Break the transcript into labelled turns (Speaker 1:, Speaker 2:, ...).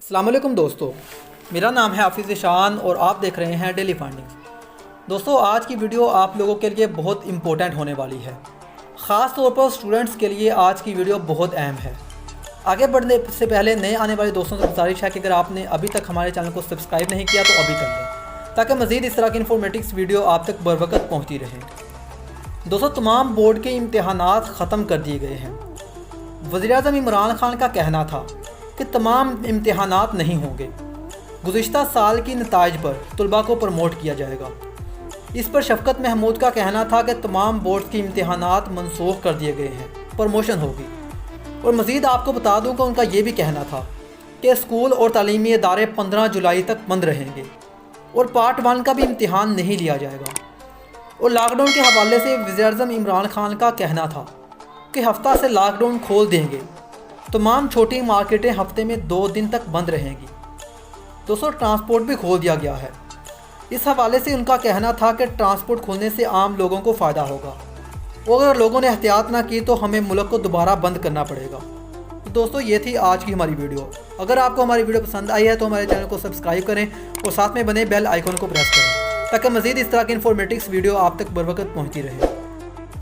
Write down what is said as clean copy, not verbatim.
Speaker 1: अस्सलाम वालेकुम दोस्तों, मेरा नाम है हाफिज़ शान और आप देख रहे हैं डेली फाइंडिंग्स। दोस्तों, आज की वीडियो आप लोगों के लिए बहुत इम्पोर्टेंट होने वाली है। ख़ास तौर पर स्टूडेंट्स के लिए आज की वीडियो बहुत अहम है। आगे बढ़ने से पहले नए आने वाले दोस्तों से गुजारिश है कि अगर आपने अभी तक हमारे चैनल को सब्सक्राइब नहीं किया तो अभी कर लें, ताकि मज़ीद इस तरह की इन्फॉर्मेटिव वीडियो आप तक बर वक्त पहुँचती रहे। दोस्तों, तमाम बोर्ड के इम्तहानात ख़त्म कर दिए गए हैं। वज़ीर-ए-आज़म इमरान खान का कहना था कि तमाम इम्तहानात नहीं होंगे। गुज़िश्ता साल की नताइज पर तलबा को प्रमोट किया जाएगा। इस पर शफ़कत महमूद का कहना था कि तमाम बोर्ड्स की इम्तहानात मनसूख कर दिए गए हैं, प्रमोशन होगी। और मज़ीद आपको बता दूँ कि उनका ये भी कहना था कि स्कूल और तालीमी इदारे 15 जुलाई तक बंद रहेंगे और पार्ट 1 का भी इम्तहान नहीं लिया जाएगा। और लॉकडाउन के हवाले से वज़ीर-ए-आज़म इमरान खान का कहना था कि हफ्ता से लॉकडाउन खोल देंगे। तमाम छोटी मार्केटें हफ्ते में 2 दिन तक बंद रहेंगी। दोस्तों, ट्रांसपोर्ट भी खोल दिया गया है। इस हवाले से उनका कहना था कि ट्रांसपोर्ट खोलने से आम लोगों को फ़ायदा होगा और अगर लोगों ने एहतियात ना की तो हमें मुल्क को दोबारा बंद करना पड़ेगा। तो दोस्तों, ये थी आज की हमारी वीडियो। अगर आपको हमारी वीडियो पसंद आई है तो हमारे चैनल को सब्सक्राइब करें और साथ में बने बेल आइकन को प्रेस करें, ताकि मज़ीद इस तरह की इन्फॉर्मेटिव वीडियो आप तक बर वक्त पहुँचती रहे।